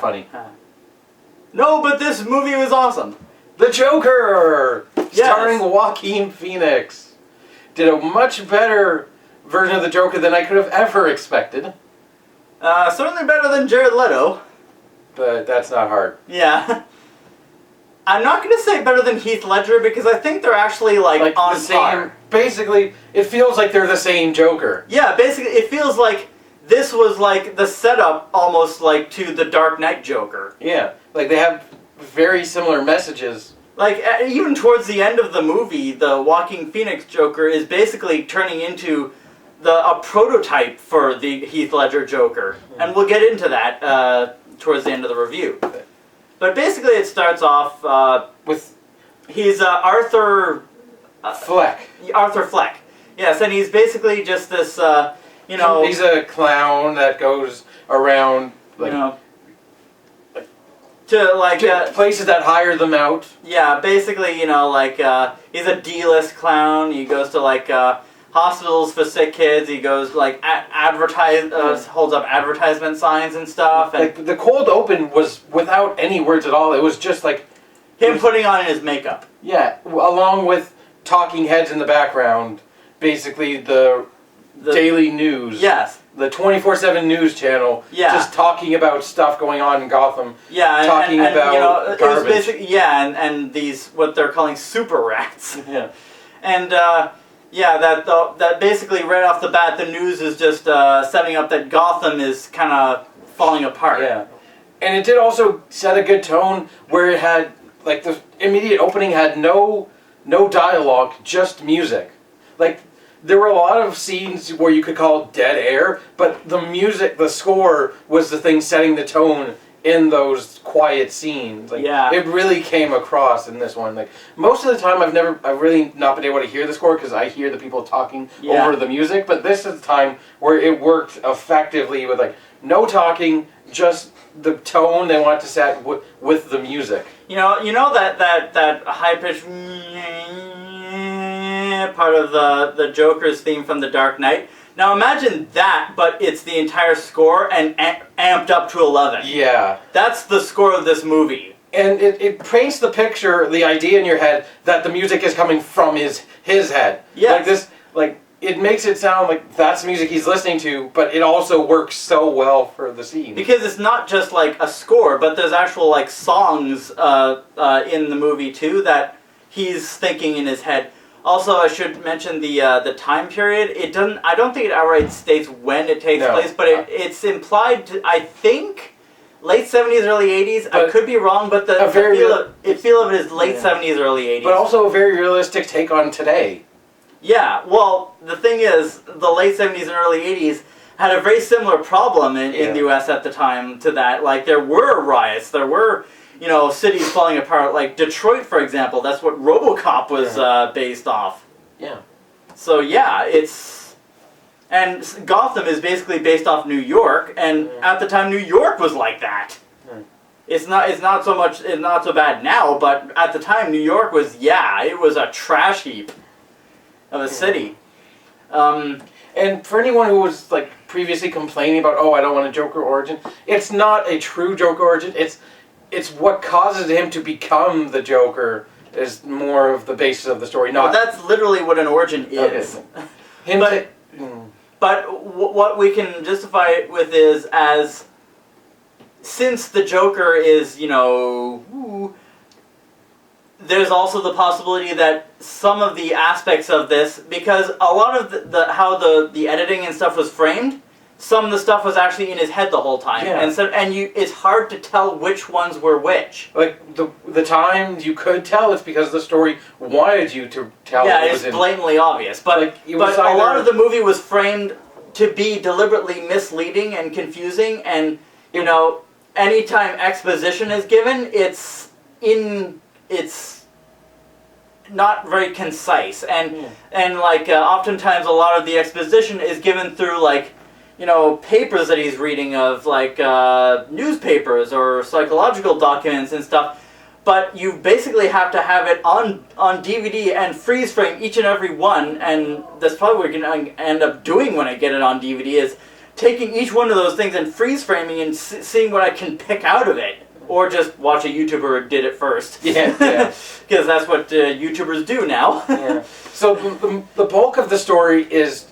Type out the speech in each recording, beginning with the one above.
funny. No, but this movie was awesome. The Joker, Yes. starring Joaquin Phoenix, did a much better version of the Joker than I could have ever expected. Certainly better than Jared Leto. But that's not hard. Yeah. I'm not going to say better than Heath Ledger because I think they're actually like on the same. par. Basically, it feels like they're the same Joker. Yeah, basically, it feels like this was like the setup almost like to the Dark Knight Joker. Yeah, like they have very similar messages. Like, even towards the end of the movie, the Joaquin Phoenix Joker is basically turning into a prototype for the Heath Ledger Joker. And we'll get into that towards the end of the review. But basically it starts off with... He's Arthur... Fleck. Arthur Fleck. Yes, and he's basically just this, you know... He's a clown that goes around, like... You know... To places that hire them out. Yeah, basically, you know, like, he's a D-list clown. He goes to, like, hospitals for sick kids. He goes, like, holds up advertisement signs and stuff. And like, the cold open was without any words at all. It was just, like... him putting on his makeup. Yeah, along with talking heads in the background. Basically, the daily news. Yes. The 24/7 news channel, just talking about stuff going on in Gotham. Yeah, talking about you know, garbage. it was basically, and these what they're calling super rats. Yeah, and that basically right off the bat, the news is just setting up that Gotham is kind of falling apart. Yeah, and it did also set a good tone where it had like the immediate opening had no dialogue, just music, like. There were a lot of scenes where you could call dead air, but the music, the score, was the thing setting the tone in those quiet scenes. Like, it really came across in this one. Like most of the time, I've really not been able to hear the score because I hear the people talking over the music. But this is the time where it worked effectively with like no talking, just the tone they want to set with the music. You know that high pitched part of the Joker's theme from The Dark Knight. Now imagine that, but it's the entire score and amped up to 11. Yeah. That's the score of this movie. And it paints the picture, the idea in your head, that the music is coming from his head. Yes. It makes it sound like that's the music he's listening to, but it also works so well for the scene. Because it's not just like a score, but there's actual like songs in the movie too that he's thinking in his head. Also, I should mention the time period. It doesn't. I don't think it outright states when it takes place, but it's implied to, I think, late 70s, early 80s. But I could be wrong, but the feel of it is late 70s, early 80s. But also a very realistic take on today. Yeah, well, the thing is, the late 70s and early 80s had a very similar problem in the U.S. at the time to that. Like, there were riots, there were... You know, cities falling apart, like Detroit, for example. That's what RoboCop was based off. Yeah. So yeah, and Gotham is basically based off New York, and at the time New York was like that. It's not so bad now, but at the time New York was it was a trash heap of a city. And for anyone who was like previously complaining about, I don't want a Joker origin, it's not a true Joker origin. It's what causes him to become the Joker is more of the basis of the story. Not that's literally what an origin is. Okay. But what we can justify it with is since the Joker is, there's also the possibility that some of the aspects of this, because a lot of how the editing and stuff was framed, some of the stuff was actually in his head the whole time, and it's hard to tell which ones were which. Like the time you could tell, it's because the story wanted you to tell. Yeah, it's blatantly obvious, but a lot of the movie was framed to be deliberately misleading and confusing, and anytime exposition is given, it's not very concise, and oftentimes a lot of the exposition is given through papers that he's reading of, newspapers or psychological documents and stuff, but you basically have to have it on DVD and freeze frame each and every one, and that's probably what we're going to end up doing when I get it on DVD, is taking each one of those things and freeze framing and seeing what I can pick out of it. Or just watch a YouTuber who did it first. Yeah. Because that's what YouTubers do now. Yeah. So the bulk of the story is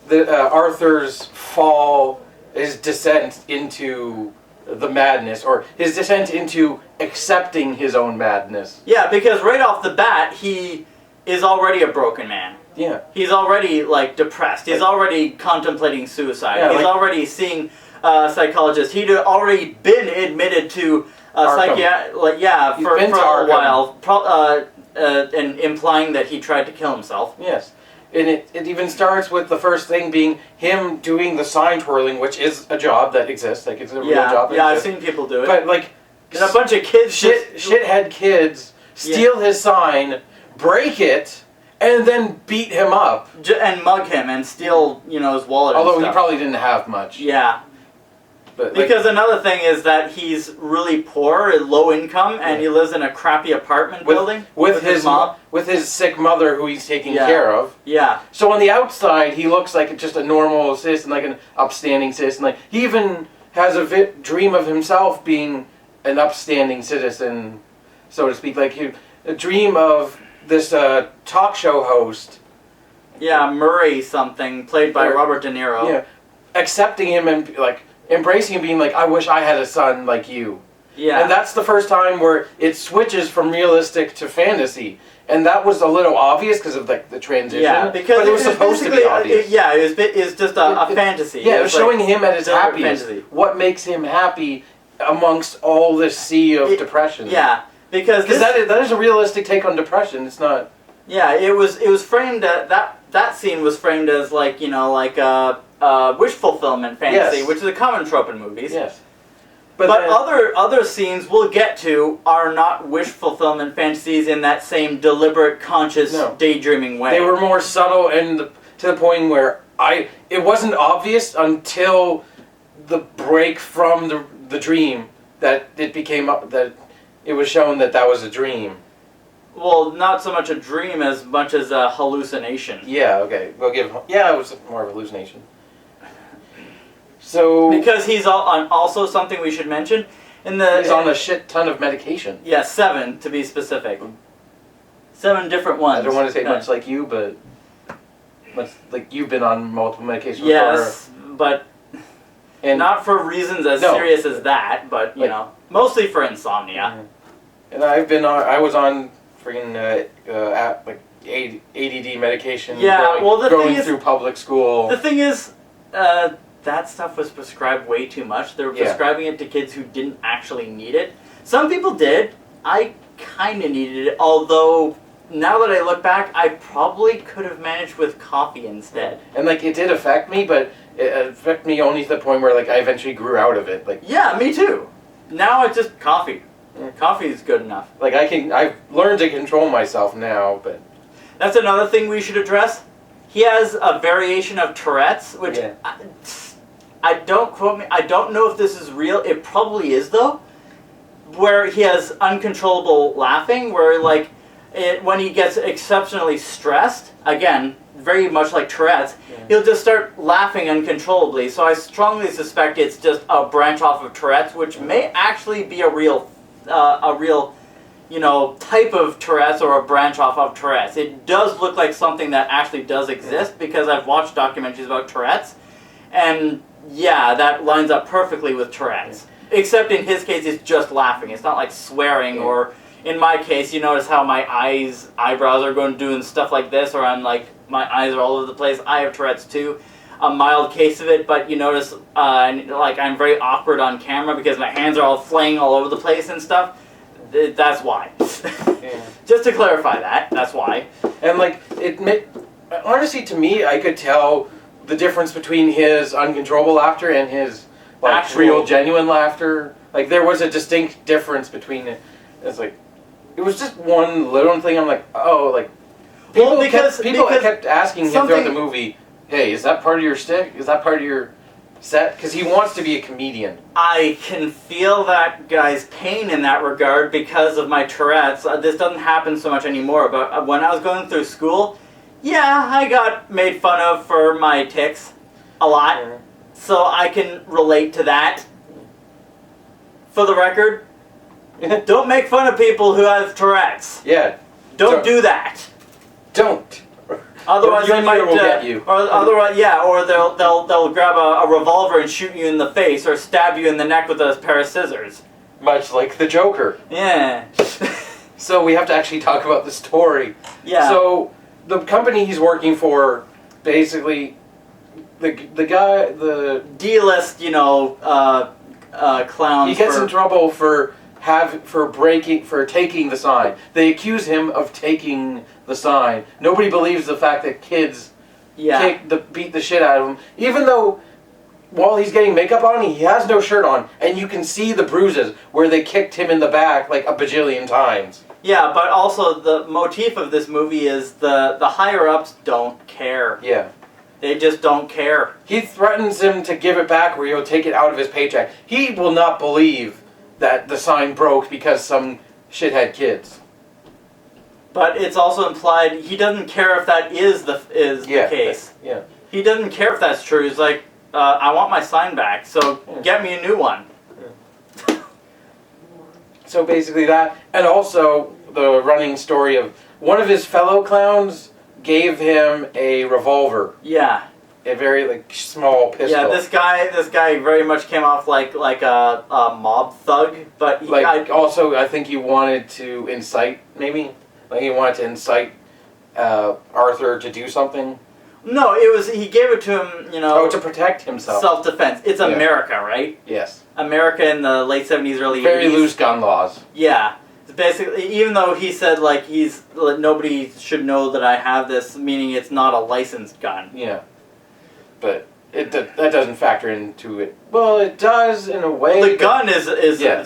Arthur's fall, his descent into the madness, or his descent into accepting his own madness. Yeah, because right off the bat, he is already a broken man. Yeah. He's already, like, depressed. He's already contemplating suicide. Yeah, He's already seeing a psychologist. He'd already been admitted to a psychiatrist, for a while, and implying that he tried to kill himself. Yes. And it even starts with the first thing being him doing the sign twirling, which is a job that exists. Like, it's a real job. Yeah, I've seen people do it. But, like... And a bunch of kids... Shithead kids steal his sign, break it, and then beat him up. And mug him and steal, his wallet. Although and he stuff. probably didn't have much. Yeah. But, because another thing is that he's really poor, low income, and he lives in a crappy apartment building with his mom. With his sick mother who he's taking care of. Yeah. So on the outside, he looks like just a normal citizen, like an upstanding citizen. Like, he even has a dream of himself being an upstanding citizen, so to speak. Like, a dream of this talk show host. Yeah, Murray something, played by Robert De Niro. Yeah. Accepting him and, like, embracing him, being like, I wish I had a son like you. Yeah. And that's the first time where it switches from realistic to fantasy. And that was a little obvious because of, like, the transition. Yeah, because but it was supposed to be obvious. It was just a fantasy. Yeah, it was showing him at his happiest. Fantasy. What makes him happy amongst all this sea of depression. Yeah, because that is a realistic take on depression. It's not... Yeah, it was framed, that scene was framed as, like, wish fulfillment fantasy, which is a common trope in movies. Yes. But other scenes we'll get to are not wish fulfillment fantasies in that same deliberate, conscious, daydreaming way. They were more subtle and to the point where it wasn't obvious until the break from the dream that it became that it was shown that was a dream. Well, not so much a dream as much as a hallucination. Yeah. Okay. We'll give. Yeah, it was more of a hallucination. So because he's also something we should mention he's on a shit ton of medication. Yeah, 7 to be specific. 7 different ones. I don't want to say much like you, but like you've been on multiple medications. Yes, but not for reasons as serious as that. But mostly for insomnia. And I was on freaking ADD medication. Yeah, going through public school. The thing is, that stuff was prescribed way too much. They were prescribing it to kids who didn't actually need it. Some people did. I kind of needed it, although now that I look back, I probably could have managed with coffee instead. And like it did affect me, but it affected me only to the point where like I eventually grew out of it. Like yeah, me too. Now it's just coffee. Coffee is good enough. Like I've learned to control myself now, but that's another thing we should address. He has a variation of Tourette's, which I don't quote me. I don't know if this is real. It probably is though, where he has uncontrollable laughing, where like when he gets exceptionally stressed, again, very much like Tourette's, he'll just start laughing uncontrollably. So I strongly suspect it's just a branch off of Tourette's, which may actually be a real type of Tourette's or a branch off of Tourette's. It does look like something that actually does exist because I've watched documentaries about Tourette's, and yeah, that lines up perfectly with Tourette's. Except in his case, it's just laughing. It's not like swearing or, in my case, you notice how my eyebrows are going doing stuff like this, or I'm like, my eyes are all over the place. I have Tourette's too. A mild case of it, but you notice, like I'm very awkward on camera because my hands are all flaying all over the place and stuff. That's why. Just to clarify that's why. And like, honestly to me, I could tell the difference between his uncontrollable laughter and his like real genuine laughter. Like there was a distinct difference between it. It's like, it was just one little thing. I'm like, oh, like, people kept asking him throughout the movie, hey, is that part of your stick? Is that part of your set? Because he wants to be a comedian. I can feel that guy's pain in that regard because of my Tourette's. This doesn't happen so much anymore, but when I was going through school, yeah, I got made fun of for my tics a lot. so I can relate to that. For the record, don't make fun of people who have Tourette's. Yeah. Don't do that. Don't. Otherwise, your they might will get you. Or otherwise, yeah, or they'll grab a revolver and shoot you in the face, or stab you in the neck with a pair of scissors. Much like the Joker. Yeah. So we have to actually talk about the story. Yeah. So the company he's working for, basically, the guy, the D-list, clowns. he gets in trouble for taking the sign. They accuse him of taking the sign. Nobody believes the fact that kids beat the shit out of him, even though while he's getting makeup on, he has no shirt on, and you can see the bruises where they kicked him in the back like a bajillion times. Yeah, but also the motif of this movie is the higher-ups don't care. Yeah. They just don't care. He threatens him to give it back where he'll take it out of his paycheck. He will not believe that the sign broke because some shithead kids. But it's also implied he doesn't care if that is the case. Yeah. He doesn't care if that's true. He's like, I want my sign back, so get me a new one. Yeah. So basically that, and also the running story of one of his fellow clowns gave him a revolver. Yeah. A very small pistol. Yeah, this guy very much came off like a mob thug, but also I think he wanted to incite, maybe, he wanted to incite Arthur to do something. No, he gave it to him, to protect himself. Self-defense. It's America, right? Yes. America in the late 70s, early 80s. Very loose gun laws. Yeah. It's basically, even though he said nobody should know that I have this, meaning it's not a licensed gun. Yeah. But that doesn't factor into it. Well, it does in a way. The gun is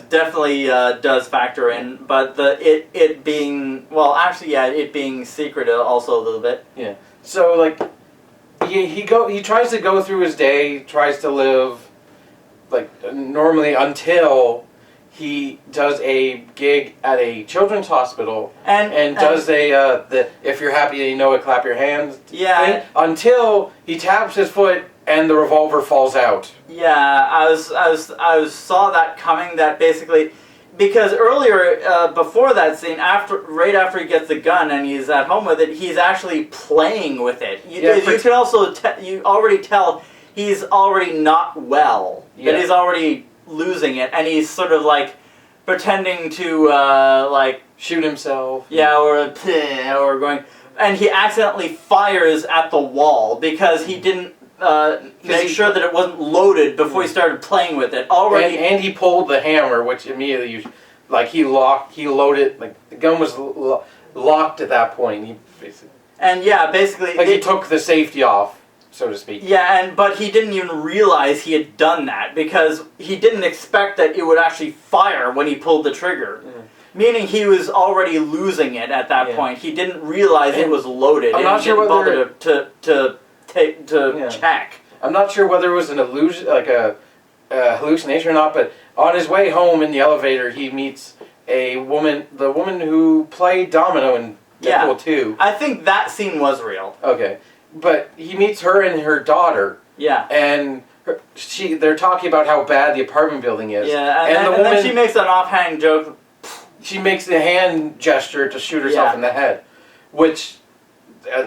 definitely does factor in, but it being it being secret also a little bit. Yeah. So he tries to go through his day, tries to live normally until he does a gig at a children's hospital and does the if you're happy and you know it, clap your hands thing, until he taps his foot and the revolver falls out. Yeah, I saw that coming. That basically, because earlier before that scene, right after he gets the gun and he's at home with it, he's actually playing with it. You can also you already tell he's already not well. Yeah. That he's already losing it, and he's sort of pretending to shoot himself. Yeah, or going, and he accidentally fires at the wall because he didn't make sure that it wasn't loaded before he started playing with it. Already, and he pulled the hammer, which immediately he loaded, the gun was locked at that point. Basically he took the safety off, so to speak. Yeah, but he didn't even realize he had done that because he didn't expect that it would actually fire when he pulled the trigger. Mm. Meaning he was already losing it at that point. He didn't realize it was loaded. I'm not sure whether to check. I'm not sure whether it was an illusion, a hallucination or not. But on his way home in the elevator, he meets the woman who played Domino in Deadpool 2. I think that scene was real. Okay. But he meets her and her daughter. Yeah. And they're talking about how bad the apartment building is. Yeah, and then she makes an offhand joke. She makes the hand gesture to shoot herself in the head, which...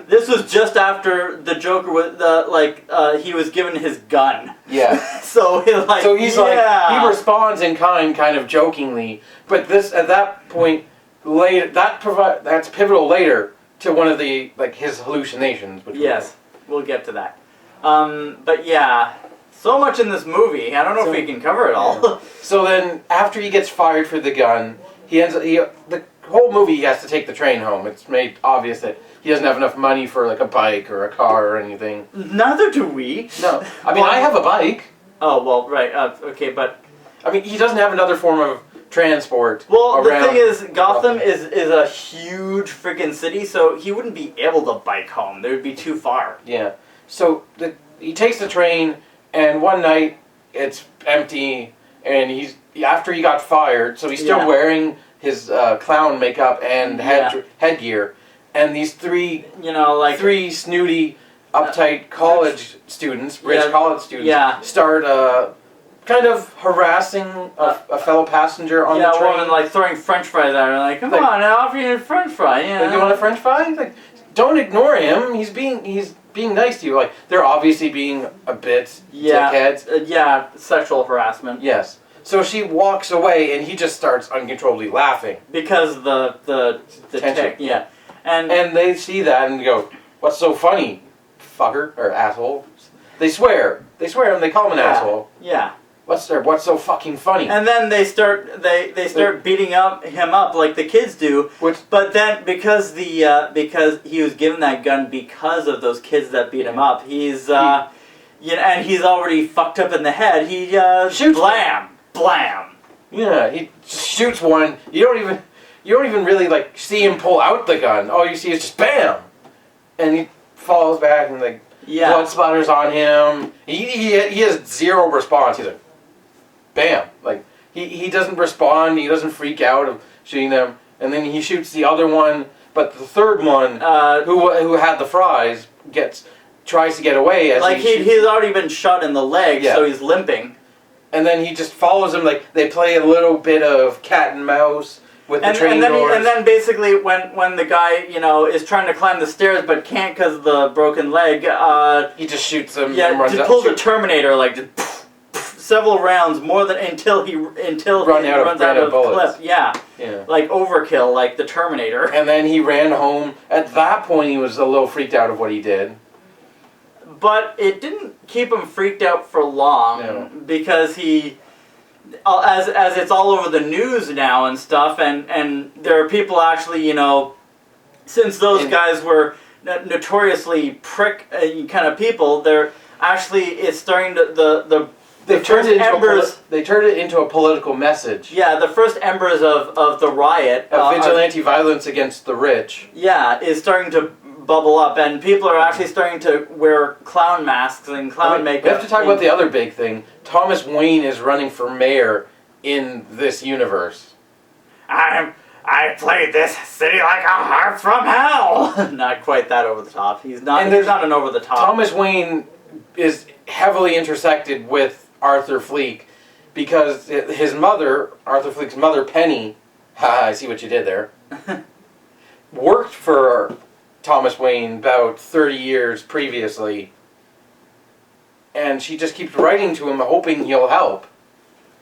this was just after the Joker was, he was given his gun. Yeah. So he's he responds in kind of jokingly, but at that point, later, that's pivotal later to one of the, his hallucinations. We'll get to that. But yeah, so much in this movie. I don't know if we can cover it all. Yeah. So then, after he gets fired for the gun, the whole movie he has to take the train home. It's made obvious that he doesn't have enough money for a bike or a car or anything. Neither do we. No. I mean, I have a bike. Oh, well, right. Okay, but... I mean, he doesn't have another form of transport. Well, the thing is, Gotham is a huge freaking city, so he wouldn't be able to bike home. They would be too far. Yeah. So he takes the train, and one night it's empty, and after he got fired, so he's still wearing his clown makeup and headgear, and these three snooty uptight college students, rich college students, yeah. start kind of harassing a fellow passenger on the train. Yeah, woman like throwing French fries at her, like, come on, I'll offer you a French fry. Yeah. Like, you want a French fry? Like, don't ignore him. He's being nice to you. Like, they're obviously being a bit dickheads. Yeah, sexual harassment. Yes. So she walks away, and he just starts uncontrollably laughing because the tension. yeah, and they see that and go, "What's so funny, fucker or asshole?" They swear, and they call him an asshole. Yeah. What's so fucking funny? And then they start beating him up like the kids do. But then because he was given that gun because of those kids that beat him up, he's and he's already fucked up in the head. He shoots blam. Yeah, he shoots one. You don't even really like see him pull out the gun. All you see is just bam, and he falls back and like blood splatters on him. He has zero response. He's like, bam, like he doesn't respond. He doesn't freak out of shooting them, and then he shoots the other one. But the third one, who had the fries, tries to get away. As he's already been shot in the leg, so he's limping. And then he just follows him. Like they play a little bit of cat and mouse with the train doors. And then basically when the guy is trying to climb the stairs but can't because of the broken leg, he just shoots him. Yeah, and runs just pulls a Terminator like just several rounds more than until he runs out of bullets. Clip. Yeah, like overkill, like the Terminator. And then he ran home. At that point, he was a little freaked out of what he did. But it didn't keep him freaked out for long because he, as it's all over the news now and stuff, and there are people actually, since those guys were notoriously prick kind of people, they're actually it's starting to They turned it into a political message. Yeah, the first embers of the riot, vigilante violence against the rich. Yeah, is starting to bubble up, and people are actually starting to wear clown masks and clown makeup. We have to talk about the other big thing. Thomas Wayne is running for mayor in this universe. I played this city like a harp from hell. Not quite that over the top. He's not. And there's not an over the top. Thomas Wayne is heavily intersected with Arthur Fleek because his mother, Arthur Fleek's mother, Penny, I see what you did there, worked for Thomas Wayne about 30 years previously, and she just keeps writing to him hoping he'll help.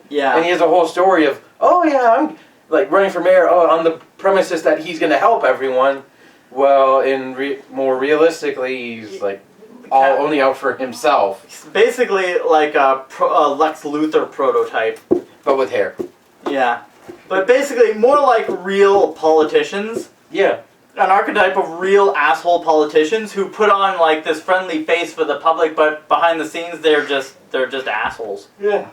Yeah. And he has a whole story of, I'm like running for mayor on the premises that he's going to help everyone. Well, more realistically, he's like only out for himself. He's basically like a Lex Luthor prototype. But with hair. Yeah. But basically more like real politicians. Yeah. An archetype of real asshole politicians who put on like this friendly face for the public, but behind the scenes they're just assholes. Yeah.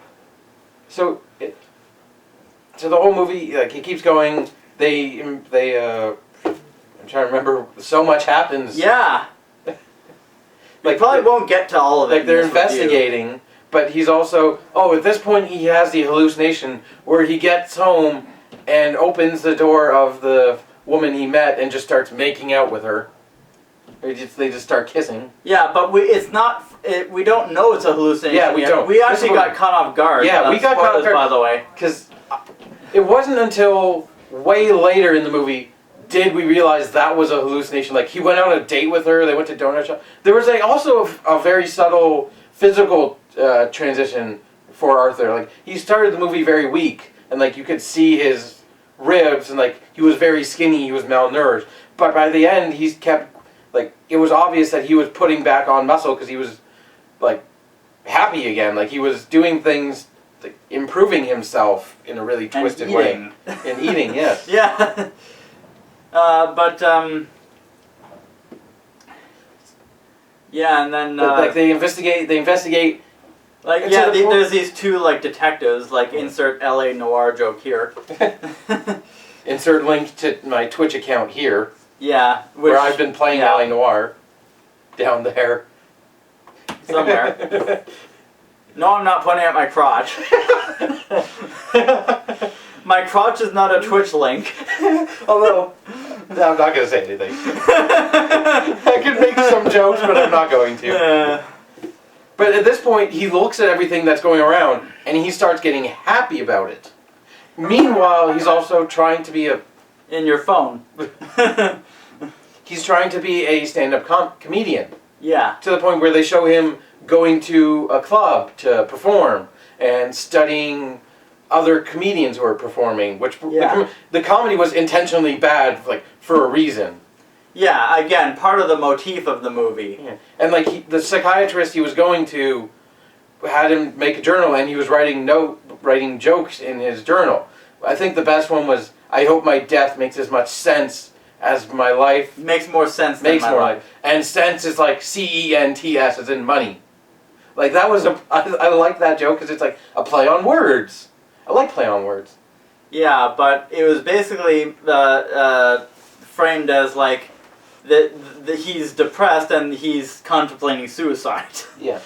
So the whole movie, like, it keeps going. I'm trying to remember. So much happens. Yeah. Like, probably won't get to all of it. Like they're investigating, but he's also at this point he has the hallucination where he gets home and opens the door of the woman he met and just starts making out with her. They just start kissing. Yeah, but we don't know it's a hallucination. Yeah, we don't. We actually got caught off guard. Yeah, we got caught off guard, by the way, because it wasn't until way later in the movie did we realize that was a hallucination. Like, he went on a date with her. They went to donut shop. There was also a very subtle physical transition for Arthur. Like, he started the movie very weak, and like you could see his ribs, and like he was very skinny. He was malnourished. But by the end, he's kept like it was obvious that he was putting back on muscle because he was like happy again. Like, he was doing things, like, improving himself in a really twisted way. And eating, yes. Yeah. Yeah, and then like they investigate. Like, yeah, there's these two like detectives. Like, insert LA Noir joke here. Insert link to my Twitch account here. Yeah, where I've been playing LA Noir. Down there. Somewhere. No, I'm not pointing at my crotch. My crotch is not a Twitch link. Although, no, I'm not going to say anything. I could make some jokes, but I'm not going to. But at this point, he looks at everything that's going around, and he starts getting happy about it. Meanwhile, he's also trying to be in your phone. He's trying to be a stand-up comedian. Yeah. To the point where they show him going to a club to perform and studying other comedians who are performing, which the comedy was intentionally bad, like, for a reason. Yeah, again, part of the motif of the movie. Yeah. And like the psychiatrist he was going to had him make a journal, and he was writing jokes in his journal. I think the best one was, "I hope my death makes as much sense as my life." Makes more sense than my life. And sense is like CENTS, as in money. Like that was I like that joke because it's like a play on words. I like play on words. Yeah, but it was basically framed as like that he's depressed and he's contemplating suicide. Yeah.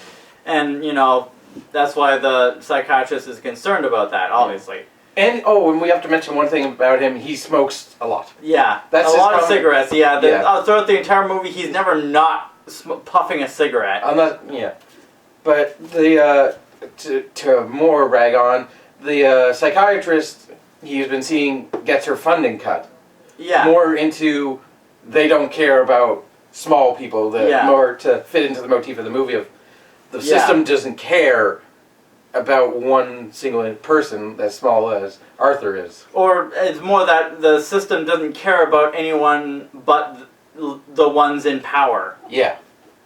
And, you know, that's why the psychiatrist is concerned about that, obviously. And, and we have to mention one thing about him. He smokes a lot. Yeah, That's a lot of cigarettes, yeah. Throughout the entire movie, he's never not puffing a cigarette. But to more rag on, the psychiatrist he's been seeing gets her funding cut. Yeah. More into, they don't care about small people. More to fit into the motif of the movie of the system doesn't care about one single person as small as Arthur is. Or it's more that the system doesn't care about anyone but the ones in power. Yeah.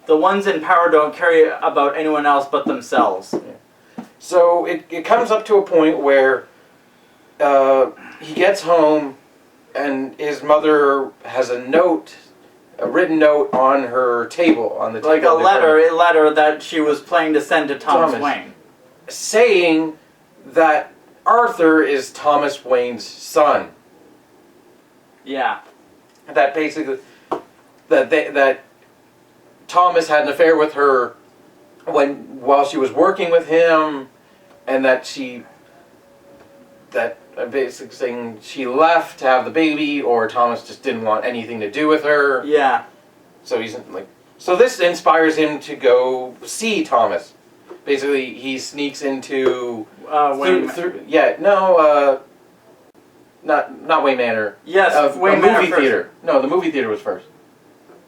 The ones in power don't care about anyone else but themselves. Yeah. So it comes up to a point where he gets home and his mother has a written note on her table, on the table. Like a letter that she was planning to send to Thomas Wayne. Saying that Arthur is Thomas Wayne's son. Yeah. That basically, that Thomas had an affair with her while she was working with him, and that basically saying she left to have the baby, or Thomas just didn't want anything to do with her. Yeah. So this inspires him to go see Thomas. Basically, he sneaks into not Wayne Manor. Yes, Wayne Manor movie theater. No, the movie theater was first.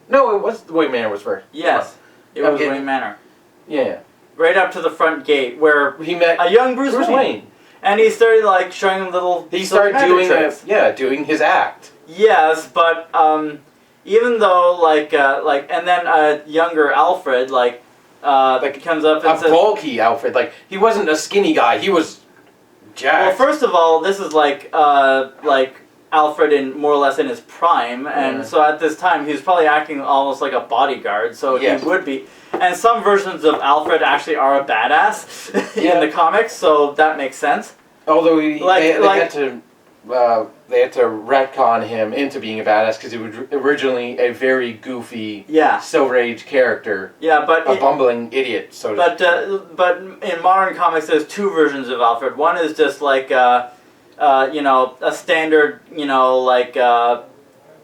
No, it was Wayne Manor was first. Yes, it was Wayne Manor. Yeah. Right up to the front gate where he met a young Bruce Wayne. And he started like showing him little. He started doing his act. Yes, but even though and then a younger Alfred comes up and says, bulky Alfred, he wasn't a skinny guy, he was jacked. Well, first of all, this is like Alfred in more or less in his prime, and so at this time he was probably acting almost like a bodyguard, so he would be. And some versions of Alfred actually are a badass in the comics, so that makes sense. Although they had to retcon him into being a badass because he was originally a very goofy Silver Age character. Yeah, but a bumbling idiot. But in modern comics, there's two versions of Alfred. One is just like a standard,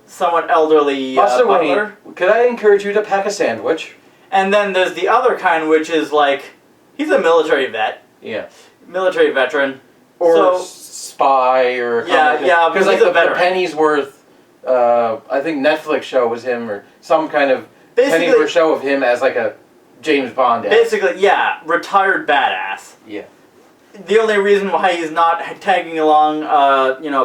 somewhat elderly butler. Could I encourage you to pack a sandwich? And then there's the other kind, which is he's a military vet. Yeah. Military veteran. Or spy or... Because the Pennyworth, I think Netflix show was him, or some kind of Pennyworth show of him as a James Bond. Basically, retired badass. Yeah. The only reason why he's not tagging along,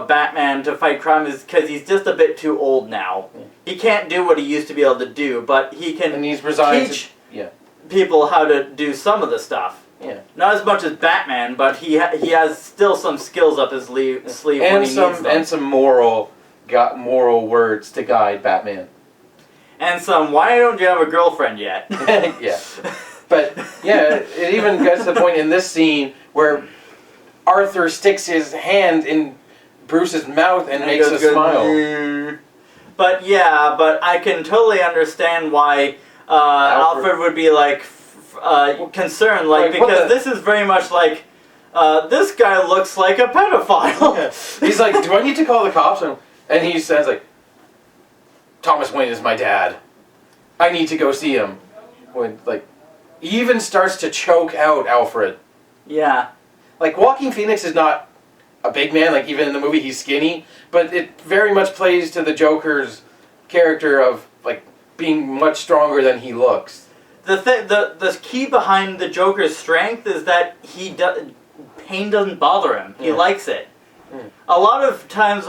Batman to fight crime is because he's just a bit too old now. Yeah. He can't do what he used to be able to do, but he can teach people how to do some of the stuff. Yeah. Not as much as Batman, but he has still some skills up his sleeve when he needs them. And some moral words to guide Batman. And some, why don't you have a girlfriend yet? Yeah. But, it even gets to the point in this scene where Arthur sticks his hand in Bruce's mouth and makes a smile. But I can totally understand why Alfred would be concerned, because this is very much this guy looks like a pedophile. Yeah. He's like, do I need to call the cops? And he says Thomas Wayne is my dad. I need to go see him. When, like, he even starts to choke out Alfred. Yeah. Like, Joaquin Phoenix is not a big man, like, even in the movie he's skinny, but it very much plays to the Joker's character of, like, being much stronger than he looks. The key behind the Joker's strength is that pain doesn't bother him. He likes it. A lot of times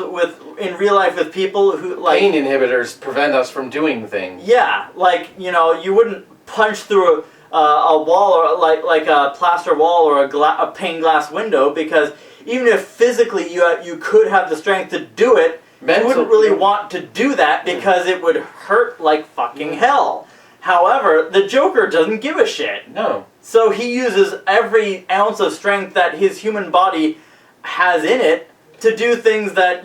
in real life with people who like pain inhibitors prevent us from doing things. Yeah, like you wouldn't punch through a wall or like a plaster wall or a pane glass window because even if physically you could have the strength to do it, you wouldn't really want to do that because it would hurt like fucking hell. However, the Joker doesn't give a shit. No. So he uses every ounce of strength that his human body has in it to do things that,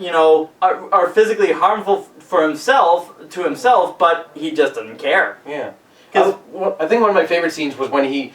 are physically harmful for himself, but he just doesn't care. Yeah. I think one of my favorite scenes was when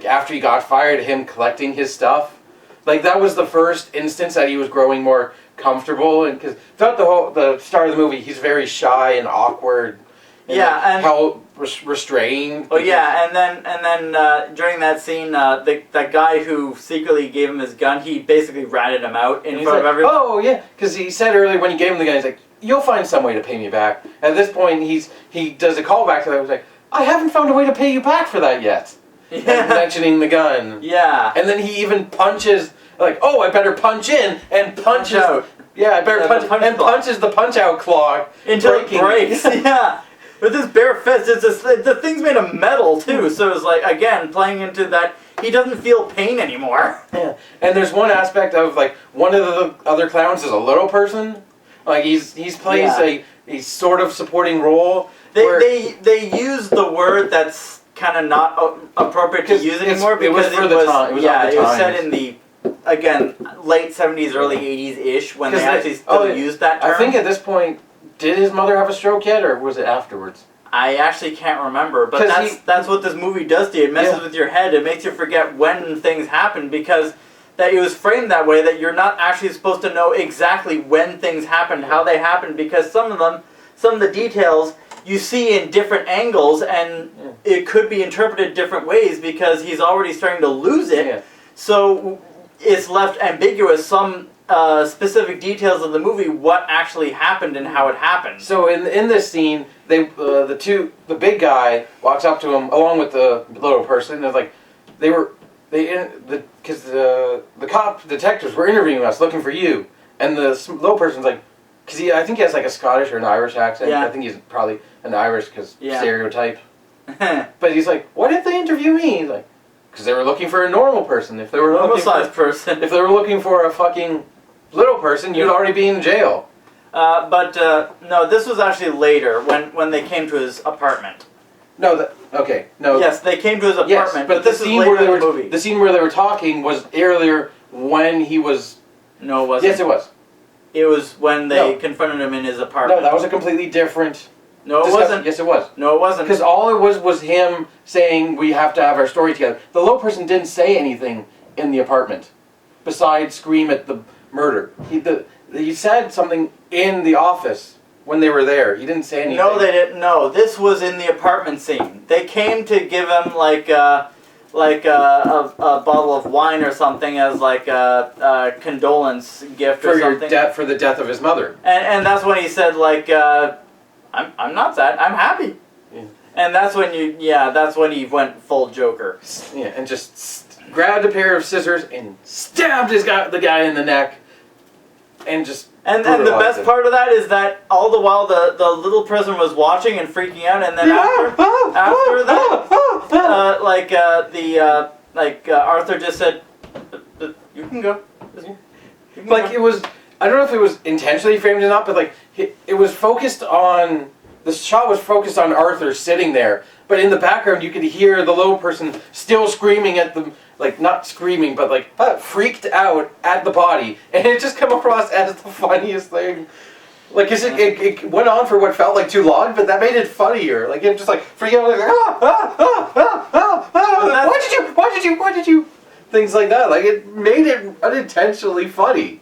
after he got fired, him collecting his stuff. Like, that was the first instance that he was growing more comfortable, and because throughout the start of the movie, he's very shy and awkward. And and how restrained. Oh yeah, and then during that scene, that guy who secretly gave him his gun, he basically ratted him out in front of everyone. Oh yeah, because he said earlier when he gave him the gun, he's like, "You'll find some way to pay me back." At this point, he does a callback to that. He's like, "I haven't found a way to pay you back for that yet." Yeah. Mentioning the gun. Yeah. And then he even punches, like, "Oh, I better punch in," and punches out. Yeah, I better punches the punch out claw until it breaks. Yeah. With his bare fist, the thing's made of metal too, so it's like, again, playing into that, he doesn't feel pain anymore. Yeah, and there's one aspect of, like, one of the other clowns is a little person. Like, he plays a sort of supporting role. They use the word that's kind of not appropriate to use anymore because it was set in the, again, late 70s, early 80s-ish when they actually still used that term. I think at this point, did his mother have a stroke yet, or was it afterwards? I actually can't remember, but that's what this movie does to you. It messes with your head. It makes you forget when things happen because that it was framed that way that you're not actually supposed to know exactly when things happened, how they happened, because some of the details you see in different angles and it could be interpreted different ways because he's already starting to lose it. Yeah. So it's left ambiguous. Some specific details of the movie, what actually happened and how it happened. So in this scene, the big guy walks up to him along with the little person. And like because the cop detectives were interviewing us, looking for you, and the little person's like, because I think he has like a Scottish or an Irish accent. Yeah. I think he's probably an Irish because stereotype. But he's like, why did they interview me? He's like, because they were looking for a normal person. If they were if they were looking for a fucking little person, you'd already be in jail. No, this was actually later when they came to his apartment. No. Yes, they came to his apartment, yes, but this is later in the movie. The scene where they were talking was earlier when he was. No, it wasn't. Yes, it was. It was when they confronted him in his apartment. No, that was a completely different. No, it wasn't. Yes, it was. No, it wasn't. Because all it was him saying we have to have our story together. The little person didn't say anything in the apartment, besides scream at the murder. He said something in the office when they were there. He didn't say anything. No, they didn't. No, this was in the apartment scene. They came to give him like a bottle of wine or something as like a condolence gift or something. For the death of his mother. And that's when he said like, I'm not sad. I'm happy. Yeah. And that's when he went full Joker. Yeah, and just grabbed a pair of scissors and stabbed the guy in the neck, and just. And the best part of that is that all the while the little person was watching and freaking out, and then after that, Arthur just said, "You can go." It was. I don't know if it was intentionally framed or not, but like it was focused on. The shot was focused on Arthur sitting there, but in the background you could hear the little person still screaming at the, like, not screaming, but like freaked out at the body, and it just came across as the funniest thing. Like, cause it went on for what felt like too long, but that made it funnier. Like, it just like freak out, like why did you, things like that. Like, it made it unintentionally funny.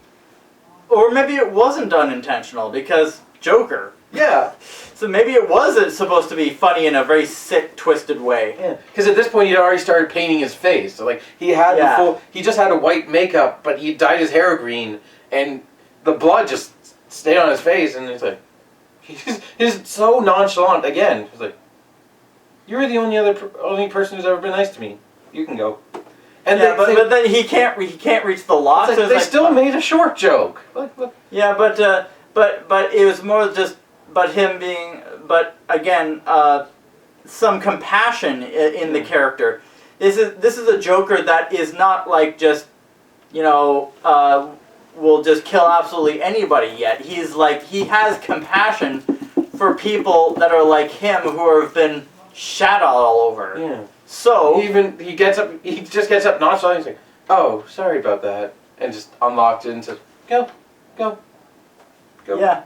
Or maybe it wasn't unintentional because Joker. Yeah. So maybe it wasn't supposed to be funny in a very sick, twisted way. Yeah. Because at this point he'd already started painting his face. So like he had the full. He just had a white makeup, but he dyed his hair green, and the blood just stayed on his face, and it's like he's so nonchalant again. He's like, "You're the only person who's ever been nice to me. You can go." And but then he can't reach the lock. Like, they still made a short joke. Look. Yeah, but it was more just him being again some compassion in the character. This is a Joker that is not like just will just kill absolutely anybody yet. He's like he has compassion for people that are like him who have been shat all over. Yeah. So he just gets up nonchalantly. He's like, "Oh, sorry about that," and just unlocked it and says, "Go." Yeah.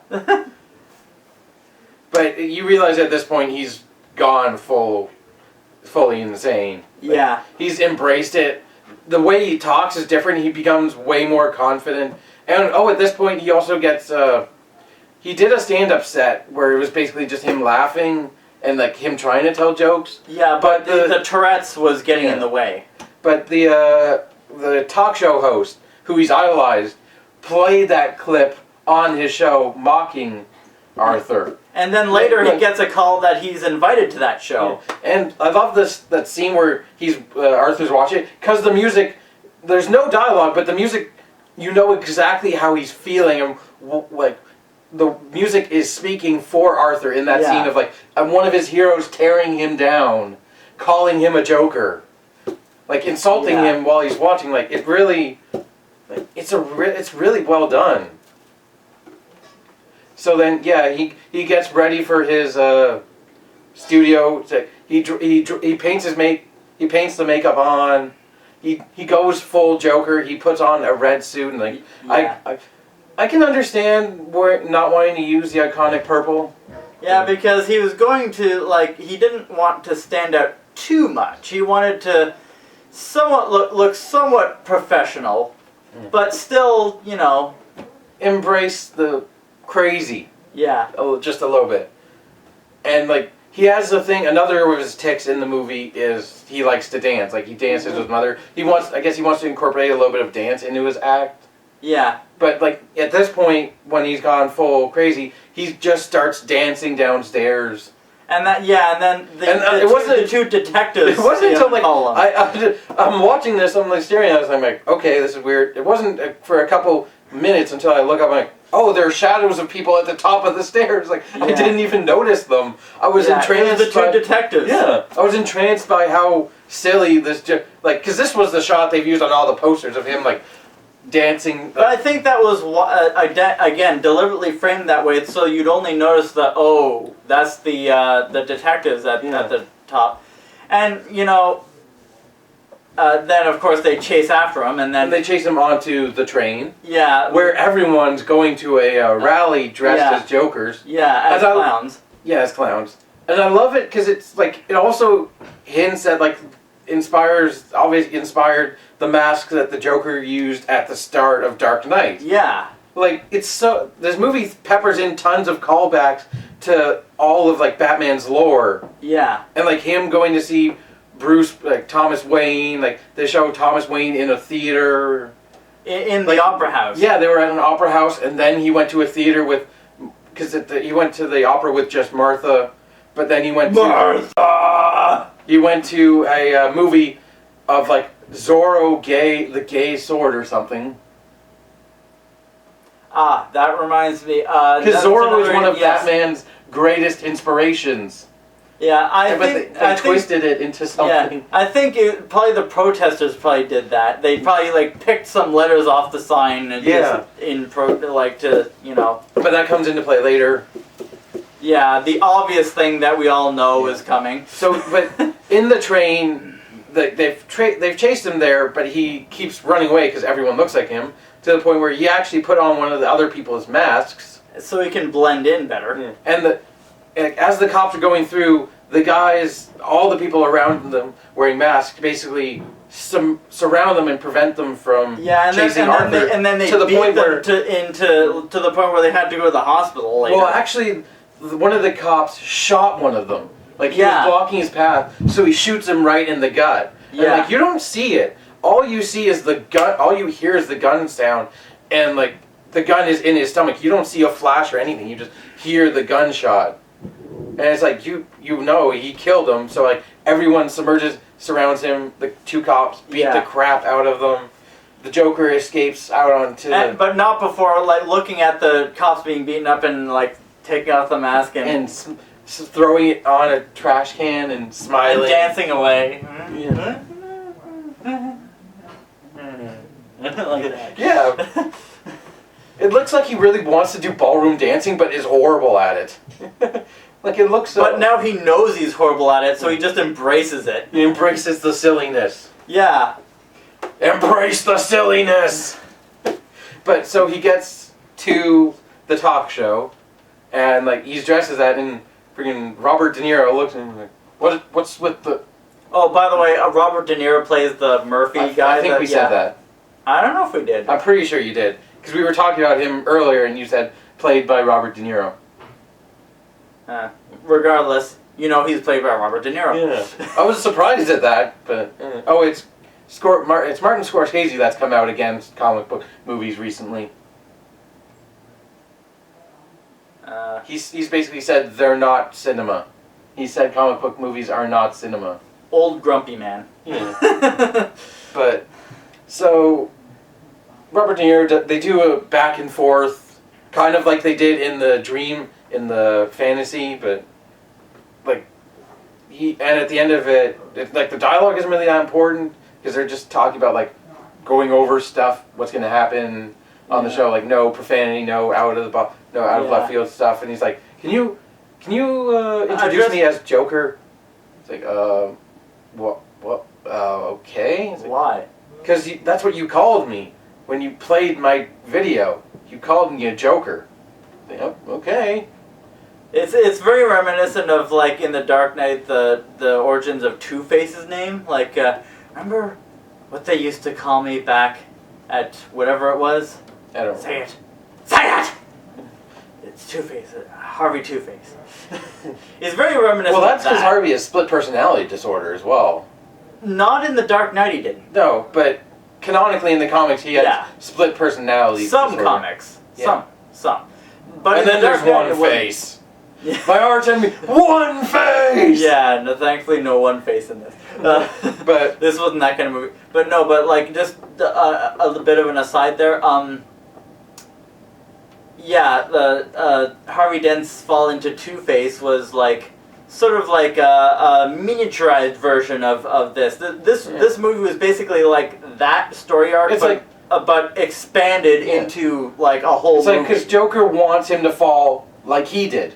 But you realize at this point he's gone fully insane. Like, yeah. He's embraced it. The way he talks is different. He becomes way more confident. And at this point he also gets he did a stand-up set where it was basically just him laughing and like him trying to tell jokes. Yeah, but the Tourette's was getting in the way. But the talk show host, who he's idolized, played that clip on his show mocking Arthur. And then later he gets a call that he's invited to that show. Yeah. And I love that scene where Arthur's watching it, because the music, there's no dialogue, but the music, you know exactly how he's feeling, and like the music is speaking for Arthur in that scene of like one of his heroes tearing him down, calling him a joker, like insulting him while he's watching. Like it really, like it's really well done. So then, he gets ready for his studio. He paints he paints the makeup on. He goes full Joker. He puts on a red suit and like I can understand not wanting to use the iconic purple. Yeah, because he was going to he didn't want to stand out too much. He wanted to look somewhat professional, but still embrace the crazy. Yeah. Just a little bit. And like he has the thing. Another of his tics in the movie is he likes to dance. Like he dances with his mother. I guess he wants to incorporate a little bit of dance into his act. Yeah. But like at this point, when he's gone full crazy, he just starts dancing downstairs. And then the two detectives. It wasn't until like I'm watching this. I'm like staring at this. I'm like, okay, this is weird. It wasn't for a couple minutes until I look up. I'm like, oh, there are shadows of people at the top of the stairs. Like I didn't even notice them. I was entranced. It was the two detectives. Yeah, I was entranced by how silly this because this was the shot they've used on all the posters of him like dancing. But I think that was again deliberately framed that way so you'd only notice that's the detectives at the top, and then of course they chase after him, and then they chase him onto the train. Yeah, where everyone's going to a rally dressed as jokers. Yeah, as clowns. As clowns, and I love it because it's like it also hints at like obviously inspired the mask that the Joker used at the start of Dark Knight. Yeah. Like this movie peppers in tons of callbacks to all of like Batman's lore. Yeah. And like him going to see Bruce, like Thomas Wayne, like they show Thomas Wayne in a theater. In the opera house. Yeah, they were at an opera house, and then he went to a theater because he went to the opera with just Martha, but then he went He went to a movie of like Zorro the Gay Sword or something. Ah, that reminds me. Because Zorro is one of Batman's greatest inspirations. Yeah, I think they twisted it into something. Yeah, I think probably the protesters probably did that. They probably picked some letters off the sign and But that comes into play later. Yeah, the obvious thing that we all know is coming. So, but in the train, they've chased him there, but he keeps running away because everyone looks like him. To the point where he actually put on one of the other people's masks, so he can blend in better. Yeah. And as the cops are going through, all the people around them wearing masks, basically surround them and prevent them from chasing Arthur. And then they to the beat point them to the point where they had to go to the hospital later. Well, actually, one of the cops shot one of them. Like, he Yeah. was blocking his path, so he shoots him right in the gut. And, Yeah. like, you don't see it. All you see is the gun, all you hear is the gun sound, and, like, the gun is in his stomach. You don't see a flash or anything. You just hear the gunshot. And it's like, you know he killed him, so, like, everyone surrounds him. The two cops beat the crap out of them. The Joker escapes out onto the... But not before, like, looking at the cops being beaten up and, like, taking off the mask and throwing it on a trash can and smiling. and dancing away. Yeah. Like that. Yeah. It looks like he really wants to do ballroom dancing, but is horrible at it. Like, it looks so... But now he knows he's horrible at it, so he just embraces it. He embraces the silliness. Yeah. Embrace the silliness! But, so he gets to the talk show, and, like, he's dressed as that, and freaking Robert De Niro looks at him like, what's with the... Oh, by the way, Robert De Niro plays the Murphy guy. I think we said that. I don't know if we did. I'm pretty sure you did. Because we were talking about him earlier, and you said, played by Robert De Niro. Regardless, you know he's played by Robert De Niro. Yeah. I was surprised at that, but... Oh, it's Martin Scorsese that's come out against comic book movies recently. He's basically said they're not cinema. He said comic book movies are not cinema. Old grumpy man. Yeah. But, so, Robert De Niro, they do a back and forth, kind of like they did in the Dream, in the fantasy, but, like, and at the end of it, like, the dialogue isn't really that important, because they're just talking about, like, going over stuff, what's going to happen on the show, like, no profanity, no out of left field stuff, and he's like, can you introduce me as Joker? It's like, okay. It's like, why? Because that's what you called me when you played my video. You called me a Joker. Like, oh, okay. It's very reminiscent of, like, in The Dark Knight, the origins of Two-Face's name. Like, remember what they used to call me back at whatever it was? I don't know. Say it! Say it! It's Two-Face. Harvey Two-Face. It's very reminiscent Well, that's of because that. Harvey has split personality disorder as well. Not in The Dark Knight he didn't. No, but canonically in the comics he has split personality Some disorder. Comics. Yeah. Some. But And in then The there's Dark Knight, one it wasn't. face. My arch enemy, one face! Yeah, no, thankfully no one face in this. But this wasn't that kind of movie. But no, but like just a bit of an aside there. Yeah, the Harvey Dent's fall into Two-Face was like sort of like a miniaturized version of this. This movie was basically like that story arc, It's but expanded into like a whole. It's like because Joker wants him to fall like he did.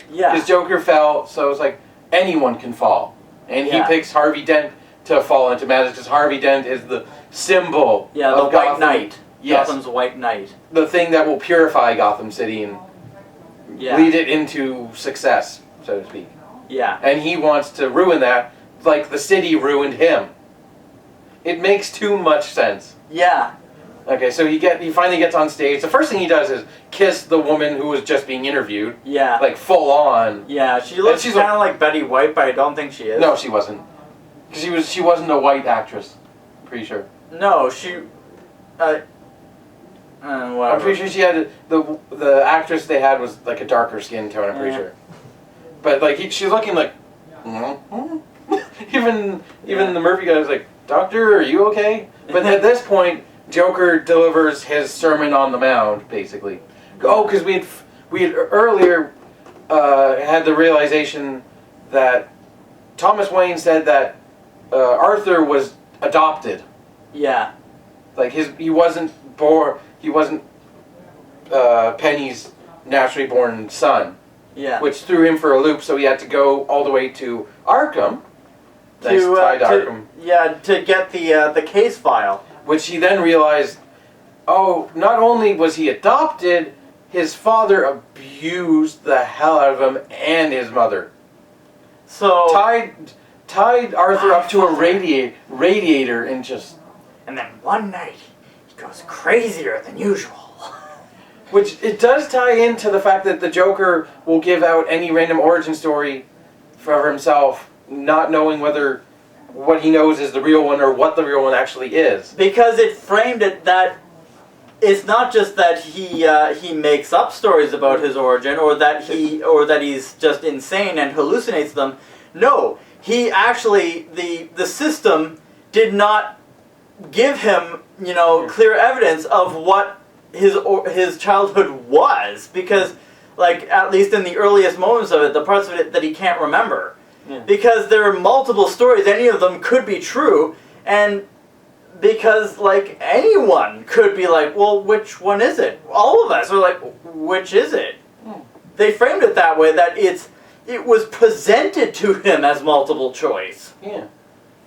Yeah. Because Joker fell, so it's like anyone can fall, and he picks Harvey Dent to fall into madness because Harvey Dent is the symbol. Yeah, of the White Gotham. Knight. Yes. Gotham's White Knight. The thing that will purify Gotham City and lead it into success, so to speak. Yeah. And he wants to ruin that, like the city ruined him. It makes too much sense. Yeah. Okay, so he finally gets on stage. The first thing he does is kiss the woman who was just being interviewed. Yeah. Like full on. Yeah, she looks kind of like Betty White, but I don't think she is. No, she wasn't. Because she wasn't a white actress. Pretty sure. No, she. Whatever. I'm pretty sure she had the actress they had was like a darker skin tone. I'm pretty sure. But like she's looking like. even the Murphy guy was like, "Doctor, are you okay?" But at this point, Joker delivers his Sermon on the Mount, basically. Oh, because we had earlier had the realization that Thomas Wayne said that Arthur was adopted. Yeah. Like he wasn't born. He wasn't Penny's naturally born son. Yeah. Which threw him for a loop, so he had to go all the way to Arkham. To get the case file. Which he then realized, oh, not only was he adopted, his father abused the hell out of him and his mother. So tied Arthur up to a radiator and just... And then one night, he goes crazier than usual. Which it does tie into the fact that the Joker will give out any random origin story for himself, not knowing whether what he knows is the real one or what the real one actually is. Because it framed it that it's not just that he makes up stories about his origin, or that he's just insane and hallucinates them. No, he actually the system did not give him clear evidence of what his childhood was, because like at least in the earliest moments of it, the parts of it that he can't remember, because there are multiple stories, any of them could be true, and because like anyone could be like, well, which one is it? All of us are like, which is it? They framed it that way, that it was presented to him as multiple choice. Yeah.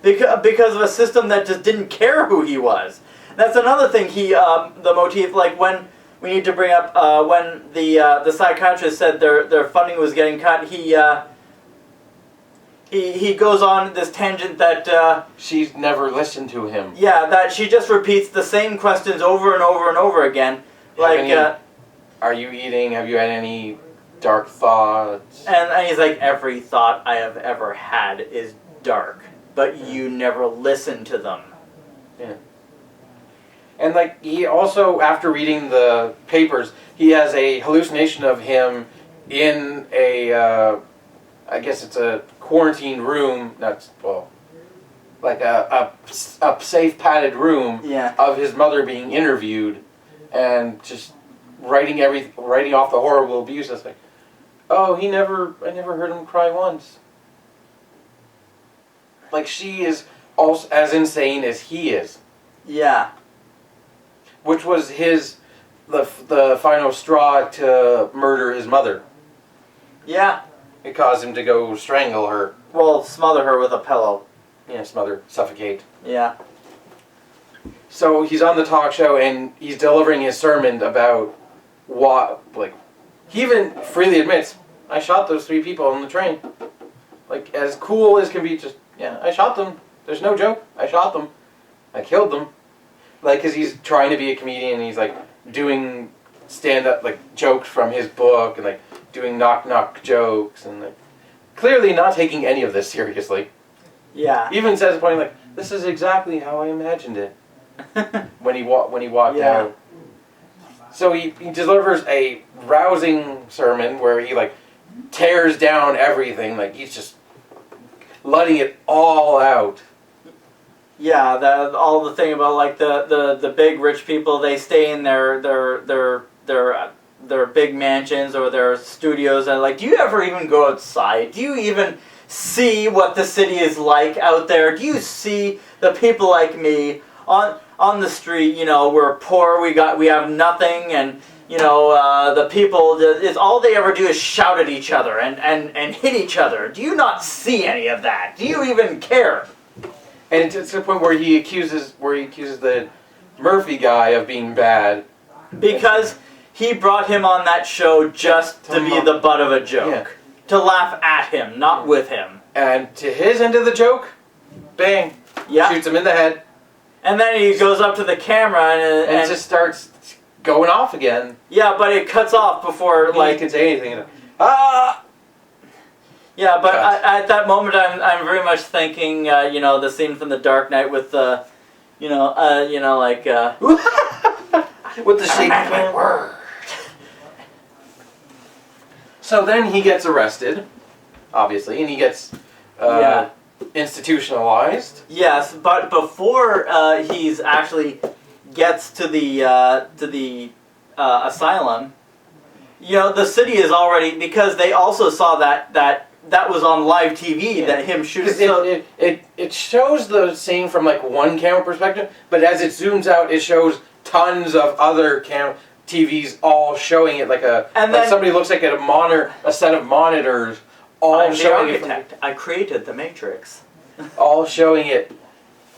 Because of a system that just didn't care who he was. That's another thing. The motif, like when we need to bring up when the psychiatrist said their funding was getting cut, he goes on this tangent that she's never listened to him. Yeah, that she just repeats the same questions over and over and over again. Like, are you eating? Have you had any dark thoughts? And he's like, every thought I have ever had is dark, but you never listen to them. Yeah. And like he also, after reading the papers, he has a hallucination of him in a, I guess it's a quarantine room. Like a safe padded room of his mother being interviewed, and just writing off the horrible abuse. It's like, oh, I never heard him cry once. Like she is also as insane as he is. Yeah. Which was the final straw to murder his mother. Yeah. It caused him to go strangle her. Well, smother her with a pillow. Yeah, smother, suffocate. Yeah. So he's on the talk show and he's delivering his sermon about what, like, he even freely admits, I shot those 3 people on the train. Like, as cool as can be, just, yeah, I shot them. There's no joke. I shot them. I killed them. Like, because he's trying to be a comedian and he's, like, doing stand-up, like, jokes from his book and, like, doing knock-knock jokes and, like, clearly not taking any of this seriously. Yeah. Even says at point like, this is exactly how I imagined it when he walked out. So he delivers a rousing sermon where he like tears down everything, like he's just letting it all out. Yeah, all the thing about like the big rich people, they stay in their big mansions or their studios, and like, do you ever even go outside? Do you even see what the city is like out there? Do you see the people like me on the street? We're poor, we have nothing, and the people, is all they ever do is shout at each other and hit each other. Do you not see any of that? Do you even care? And it's to the point where he accuses the Murphy guy of being bad because he brought him on that show just to be the butt of a joke. Yeah. To laugh at him, not with him. And to his end of the joke, bang, shoots him in the head. And then he goes up to the camera and just starts going off again. Yeah, but it cuts off before he can say anything. Ah! Yeah, but at that moment I'm very much thinking, the scene from The Dark Knight with the, like... with the shaky word. So then he gets arrested, obviously, and he gets institutionalized. Yes, but before he's actually gets to the asylum, the city is already, because they also saw that was on live TV, that him shooting. So it shows the scene from like one camera perspective, but as it zooms out, it shows tons of other TVs all showing it like somebody looks like a set of monitors all showing it. I created the Matrix. All showing it,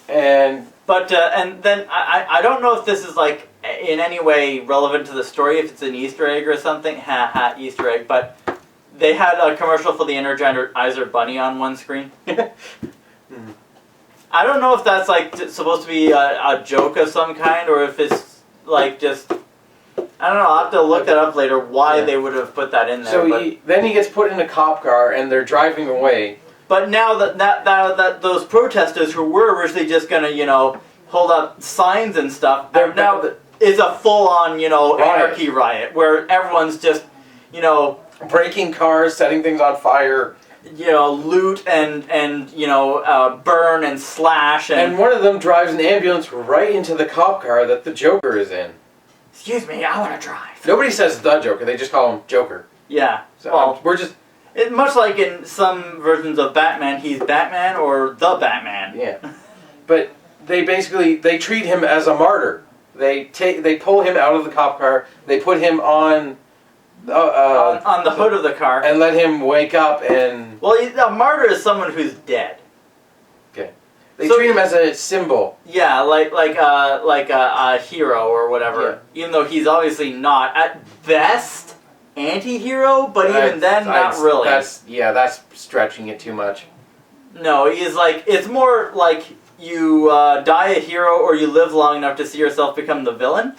and then I don't know if this is like in any way relevant to the story, if it's an Easter egg or something. Easter egg, but they had a commercial for the Energizer Bunny on one screen. I don't know if that's like supposed to be a joke of some kind, or if it's like just I don't know. I'll have to look that up later. Why Yeah. they would have put that in there. So but, then he gets put in a cop car, and they're driving away. but now that those protesters who were originally just gonna hold up signs and stuff, They're now is a full-on Riot. anarchy riot where everyone's just Breaking cars, setting things on fire. loot and burn and slash And one of them drives an ambulance right into the cop car that the Joker is in. Excuse me, I want to drive. Nobody says the Joker, they just call him Joker. Yeah. So Well, we're just... much like in some versions of Batman, he's Batman or the Batman. Yeah. But they treat him as a martyr. They pull him out of the cop car, they put him on on the hood of the car. and let him wake up and... Well, a martyr is someone who's dead. Okay. They treat him as a symbol. Yeah, like a hero or whatever. Yeah. Even though he's obviously not. At best, anti-hero, but even then, not really. That's stretching it too much. No, he's like, it's more like you die a hero or you live long enough to see yourself become the villain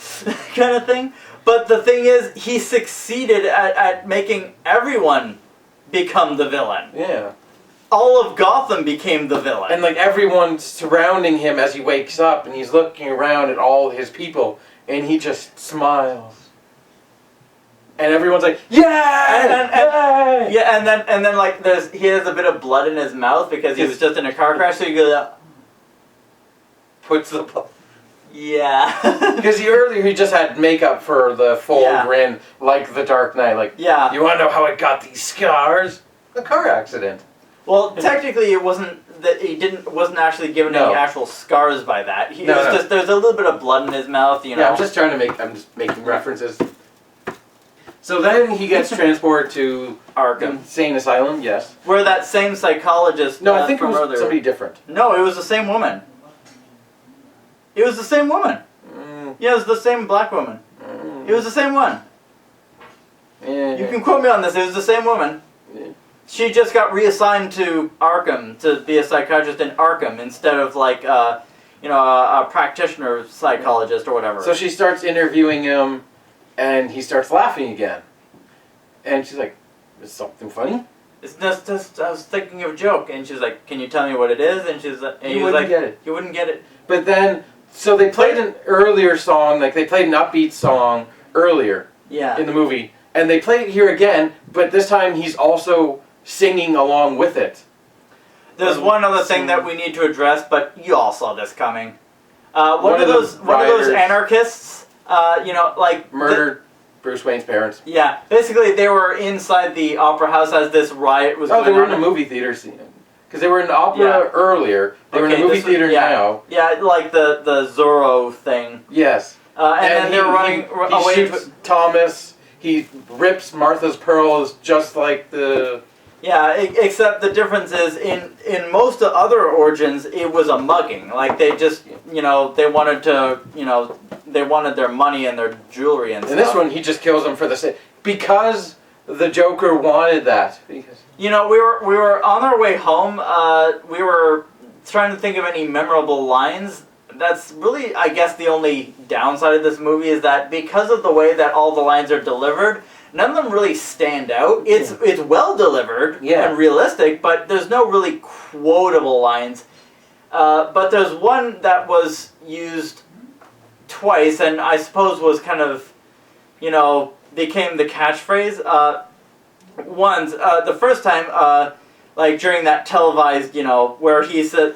kind of thing. But the thing is, he succeeded at making everyone become the villain. Yeah. All of Gotham became the villain. And like everyone's surrounding him as he wakes up and he's looking around at all his people and he just smiles. And everyone's like, yeah! Yeah, and then like he has a bit of blood in his mouth because he was just in a car crash, so you go, Puts the blood. yeah. Because earlier he just had makeup for the full Yeah. grin, like the Dark Knight. Like, Yeah. you want to know how I got these scars? A car accident. Well, technically, it wasn't that wasn't actually given any actual scars by that. Just there's a little bit of blood in his mouth, Yeah, I'm just making references. So then he gets transported to Arkham, insane asylum. Yes. where that same psychologist. No, I think it was earlier. somebody different. No, it was the same woman. It was the same woman. Yeah, it was the same black woman. It was the same one. Yeah. You can quote me on this. It was the same woman. Yeah. She just got reassigned to Arkham to be a psychiatrist in Arkham instead of like a practitioner psychologist or whatever. So she starts interviewing him, and he starts laughing again. And she's like, "Is something funny?" It's just I was thinking of a joke, and she's like, "Can you tell me what it is?" And she's and He wouldn't get it. "You wouldn't get it." But then, so they played an earlier song, like they played an upbeat song earlier Yeah. in the movie, and they played it here again, but this time he's also singing along with it. There's one other thing that we need to address, but you all saw this coming. One of those anarchists, Murdered Bruce Wayne's parents. Yeah, basically they were inside the opera house as this riot was going on. Oh, they were in a movie theater scene. Because they were in opera earlier. They were in a movie theater now. Yeah, like the Zorro thing. Yes. And then they were running he away. shoots Thomas. He rips Martha's pearls just like the... Yeah, except the difference is in most of other origins, it was a mugging. Like they just, they wanted to, they wanted their money and their jewelry and stuff. In this one, he just kills them for the sake... Because the Joker wanted that. Because... we were on our way home. We were trying to think of any memorable lines. That's really, I guess, the only downside of this movie is that because of the way that all the lines are delivered, none of them really stand out. It's well delivered and realistic, but there's no really quotable lines. But there's one that was used twice, and I suppose was kind of, became the catchphrase. The first time, like during that televised, where he said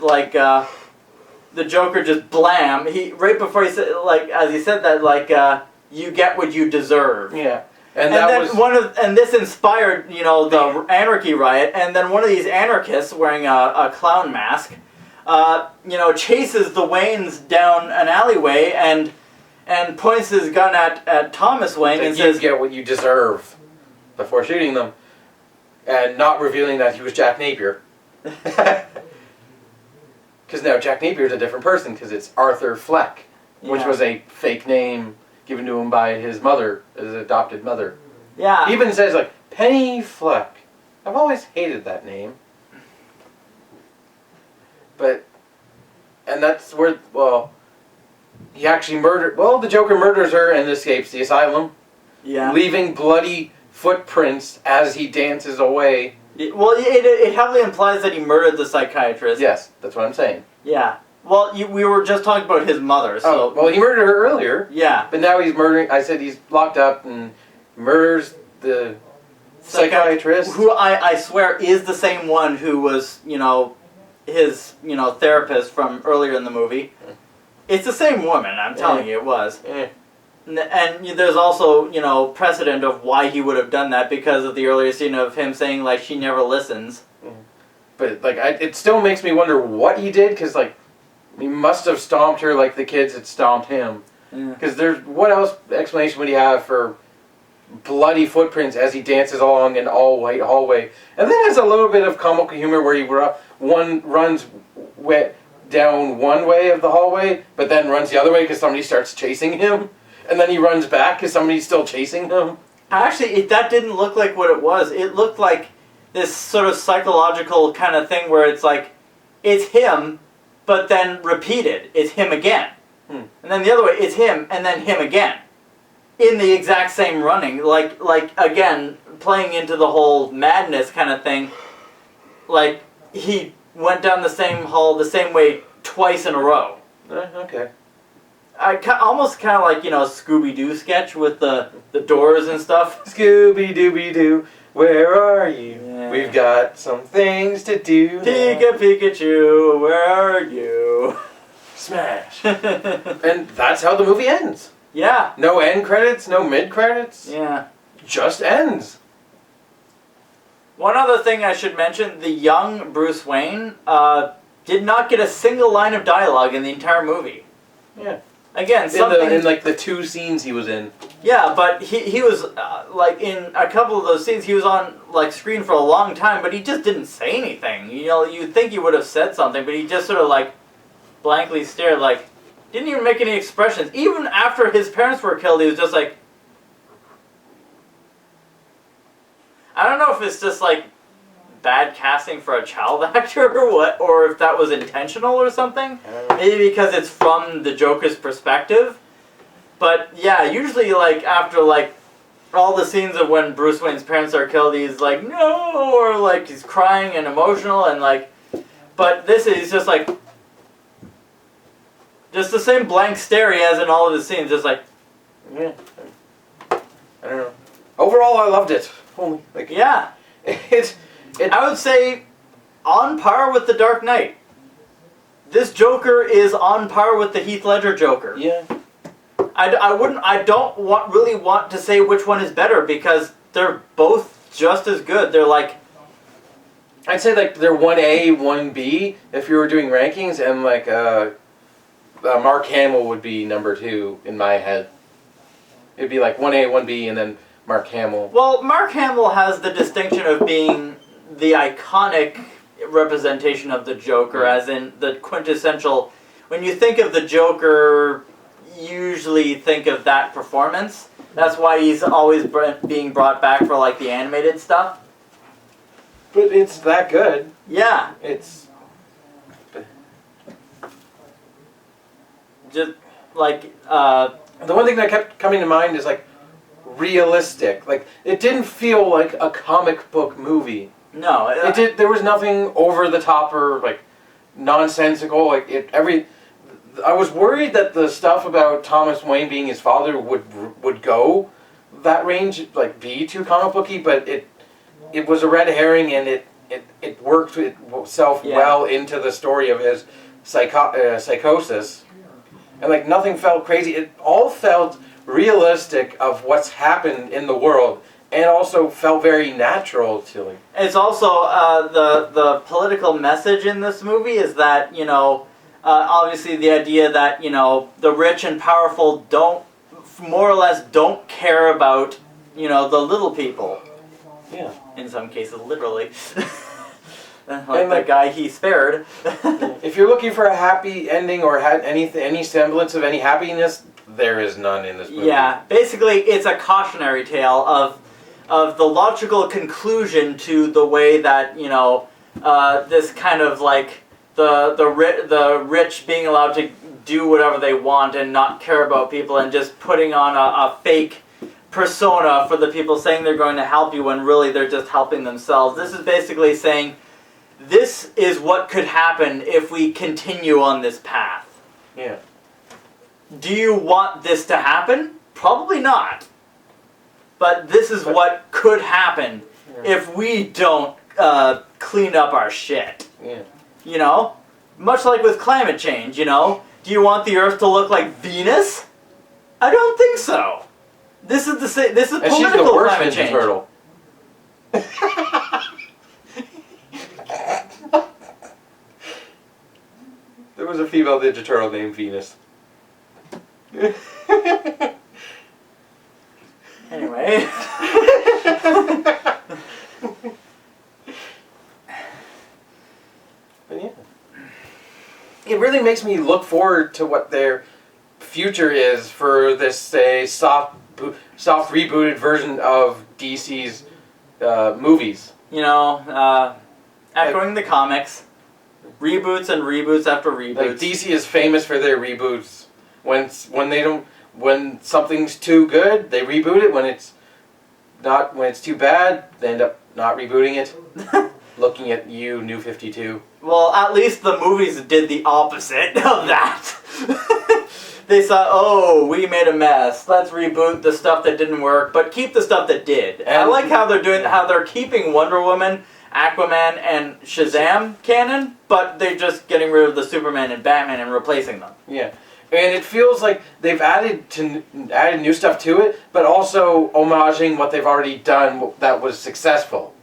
the Joker just blam. Right before he said, as he said that, you get what you deserve. Yeah. And this inspired, the anarchy riot, and then one of these anarchists wearing a clown mask, chases the Waynes down an alleyway and points his gun at Thomas Wayne and says, "You get what you deserve," before shooting them, and not revealing that he was Jack Napier. Because now Jack Napier is a different person, because it's Arthur Fleck, which was a fake name given to him by his mother, his adopted mother. Yeah. He even says, Penny Fleck. I've always hated that name. And that's where, he actually murdered. Well, the Joker murders her and escapes the asylum, leaving bloody footprints as he dances away. It heavily implies that he murdered the psychiatrist. Yes, that's what I'm saying. Yeah. Well, we were just talking about his mother, so... Oh, well, he murdered her earlier. Yeah. But now he's murdering... I said he's locked up and murders the psychiatrist. Who I swear is the same one who was, his, therapist from earlier in the movie. It's the same woman, I'm telling you, it was. And there's also, precedent of why he would have done that because of the earlier scene of him saying, like, she never listens. But, like, it still makes me wonder what he did, because, like, he must have stomped her like the kids had stomped him. Because what else explanation would he have for bloody footprints as he dances along an all-white hallway? And then has a little bit of comical humor where he runs down one way of the hallway, but then runs the other way because somebody starts chasing him. And then he runs back because somebody's still chasing him. Actually, that didn't look like what it was. It looked like this sort of psychological kind of thing where it's like, it's him, but then repeated. It's him again. And then the other way, it's him, and then him again. In the exact same running. Like again, playing into the whole madness kind of thing. Like, he went down the same hall the same way twice in a row. Okay. Almost kind of like, Scooby-Doo sketch with the doors and stuff. Scooby-Dooby-Doo, where are you? Yeah. We've got some things to do. Pikachu, where are you? Smash. And that's how the movie ends. Yeah. No end credits, no mid credits. Yeah. Just ends. One other thing I should mention, the young Bruce Wayne did not get a single line of dialogue in the entire movie. Yeah. Again, something... In like the 2 scenes he was in. Yeah, but he was, like, in a couple of those scenes, he was on, like, screen for a long time, but he just didn't say anything. You'd think he would have said something, but he just sort of, like, blankly stared, like, didn't even make any expressions. Even after his parents were killed, he was just like... I don't know if it's just, like, bad casting for a child actor or what, or if that was intentional or something. Maybe because it's from the Joker's perspective. But yeah, usually like after like all the scenes of when Bruce Wayne's parents are killed, he's like, no, or like he's crying and emotional and like, but this is just like, just the same blank stare he has in all of the scenes, just like, yeah. I don't know. Overall, I loved it. Holy, like, yeah. I would say on par with The Dark Knight. This Joker is on par with the Heath Ledger Joker. Yeah. I don't really want to say which one is better because they're both just as good. They're like... I'd say like they're 1A, 1B if you were doing rankings, and like Mark Hamill would be number 2 in my head. It'd be like 1A, 1B, and then Mark Hamill. Well, Mark Hamill has the distinction of being the iconic representation of the Joker, as in the quintessential... When you think of the Joker, you usually think of that performance. That's why he's always being brought back for like the animated stuff. But it's that good. Yeah. It's... Just like... The one thing that kept coming to mind is like realistic. Like, it didn't feel like a comic book movie. No. It did. There was nothing over the top or like nonsensical. Like I was worried that the stuff about Thomas Wayne being his father would go that range, like be too comic booky. But it was a red herring, and it worked itself well into the story of his psychosis, and like nothing felt crazy. It all felt realistic of what's happened in the world. And also felt very natural to me. It's also, the political message in this movie is that, obviously the idea that, the rich and powerful more or less don't care about, the little people. Yeah. In some cases, literally. Like the guy he spared. If you're looking for a happy ending or had any semblance of any happiness, there is none in this movie. Yeah, basically it's a cautionary tale of the logical conclusion to the way that, this kind of like the rich being allowed to do whatever they want and not care about people and just putting on a fake persona for the people saying they're going to help you when really they're just helping themselves. This is basically saying, this is what could happen if we continue on this path. Yeah. Do you want this to happen? Probably not. But this is what could happen if we don't clean up our shit. Yeah. You know? Much like with climate change, you know? Do you want the Earth to look like Venus? I don't think so. This is this is And political she's the worst climate Ninja change. Turtle. There was a female Ninja Turtle named Venus. Anyway. But yeah. It really makes me look forward to what their future is for this, say, soft rebooted version of DC's movies. You know, echoing the comics. Reboots and reboots after reboots. Like DC is famous for their reboots. When something's too good, they reboot it. When it's too bad, they end up not rebooting it. Looking at you, New 52. Well, at least the movies did the opposite of that. They saw, oh, we made a mess. Let's reboot the stuff that didn't work, but keep the stuff that did. And I like how they're keeping Wonder Woman, Aquaman, and Shazam canon, but they're just getting rid of the Superman and Batman and replacing them. Yeah, and it feels like they've added new stuff to it, but also homaging what they've already done that was successful.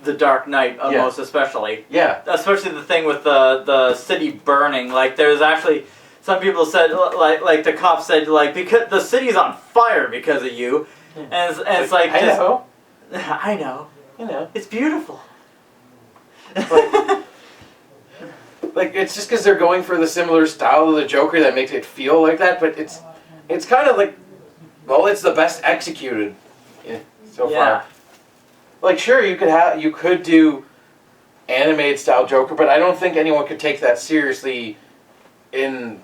The Dark Knight, most especially. Yeah. Especially the thing with the city burning. Like, there's actually, some people said, like the cops said, like, because the city's on fire because of you. And it's like, I know. I know. You know. It's beautiful. Like it's just because they're going for the similar style of the Joker that makes it feel like that, but it's kind of like, well, it's the best executed so far. Like, sure, you could do animated style Joker, but I don't think anyone could take that seriously in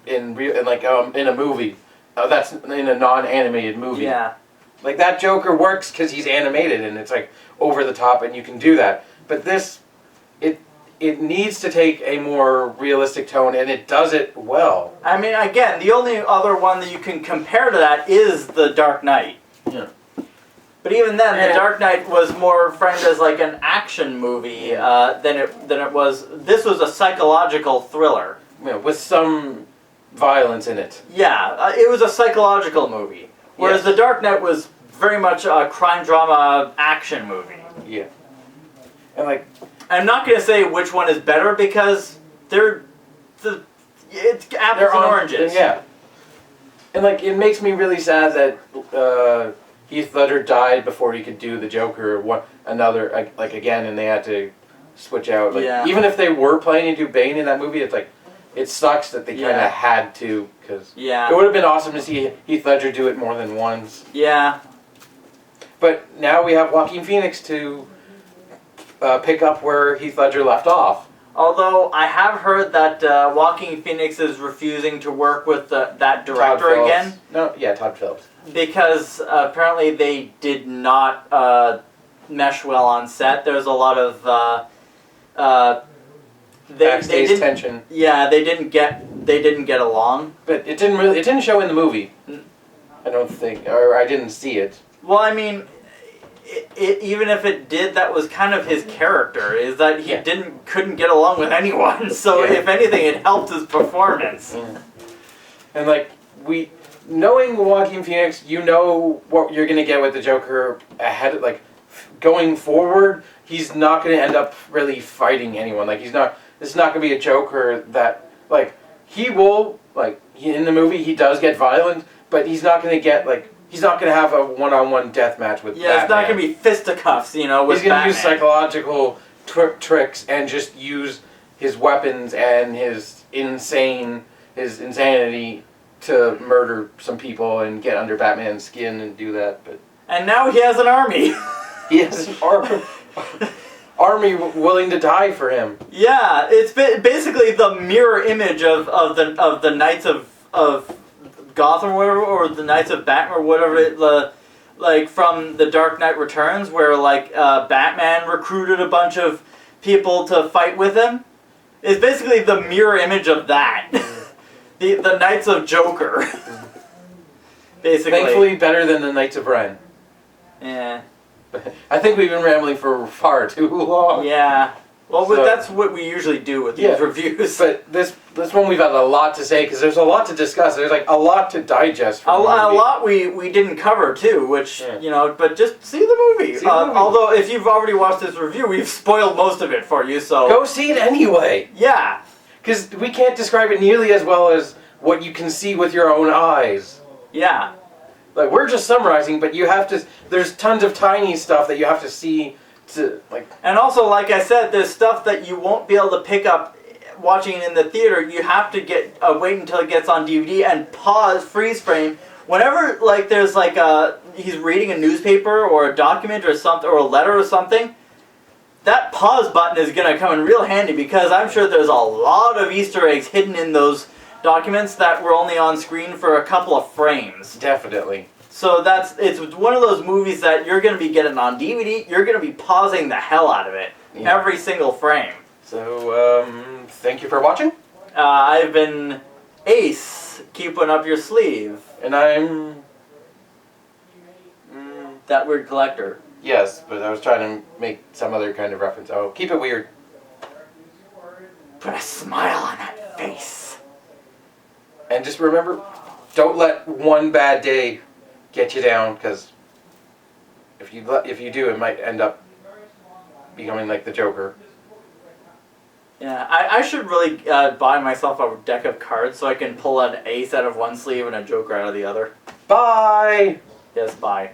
a movie. That's in a non-animated movie. Yeah. Like that Joker works because he's animated and it's like over the top and you can do that. But this, it needs to take a more realistic tone and it does it well. I mean, again, the only other one that you can compare to that is The Dark Knight. Yeah. But even then, The Dark Knight was more framed as like an action movie than it was. This was a psychological thriller. Yeah, with some violence in it. Yeah, it was a psychological movie. Whereas The Dark Knight was very much a crime drama action movie. Yeah. And like, I'm not going to say which one is better because it's apples and oranges. Yeah. And like, it makes me really sad that Heath Ledger died before he could do the Joker again, and they had to switch out. Like, even if they were planning to do Bane in that movie, it's like, it sucks that they kind of had to, because it would have been awesome to see Heath Ledger do it more than once. Yeah. But now we have Joaquin Phoenix to pick up where Heath Ledger left off. Although I have heard that Joaquin Phoenix is refusing to work with that director again. Todd Phillips. Because apparently they did not mesh well on set. There's a lot of backstage tension. Yeah, they didn't get along. But it didn't show in the movie. I don't think, or I didn't see it. Well, I mean, even if it did, that was kind of his character, is that he couldn't get along with anyone. So if anything, it helped his performance. Yeah. And like knowing Joaquin Phoenix, you know what you're gonna get with the Joker ahead. Like going forward, he's not gonna end up really fighting anyone. Like this is not gonna be a Joker that he will in the movie he does get violent, but he's not gonna get he's not going to have a one-on-one death match with Batman. It's not going to be fisticuffs, with He's going to Batman. use psychological tricks and just use his weapons and his insanity to murder some people and get under Batman's skin and do that. And now he has an army. He has an army. army willing to die for him. Yeah, it's basically the mirror image of the Knights of Gotham or whatever, or the Knights of Batman or whatever. Like from The Dark Knight Returns, where like Batman recruited a bunch of people to fight with him. It's basically the mirror image of that. the Knights of Joker. Basically. Thankfully, better than the Knights of Ren. Yeah. I think we've been rambling for far too long. Yeah. Well, So- that's what we usually do with these reviews. But this one we've had a lot to say because there's a lot to discuss. There's like a lot to digest. A From the movie. lot we didn't cover too, which Yeah. but just see the movie. See the movie. Although if you've already watched this review, we've spoiled most of it for you. So Go see it anyway. yeah, Because we can't describe it nearly as well as what you can see with your own eyes. yeah. Like, we're just summarizing, but you have to... There's tons of tiny stuff that you have to see to, like... And also, like I said, there's stuff that you won't be able to pick up watching it in the theater. You have to get wait until it gets on DVD and pause, freeze frame. Whenever, like, there's, like, he's reading a newspaper or a document or something, or a letter or something, that pause button is going to come in real handy because I'm sure there's a lot of Easter eggs hidden in those documents that were only on screen for a couple of frames. Definitely. So it's one of those movies that you're going to be getting on DVD. You're going to be pausing the hell out of it. Yeah. Every single frame. So, thank you for watching. I've been Ace. Keep one up your sleeve. And I'm... That Weird Collector. Yes, but I was trying to make some other kind of reference. Oh, keep it weird. Put a smile on that face. And just remember, don't let one bad day get you down, because if you do, it might end up becoming like the Joker. Yeah, I should really buy myself a deck of cards so I can pull an ace out of one sleeve and a joker out of the other. Bye! Yes, bye.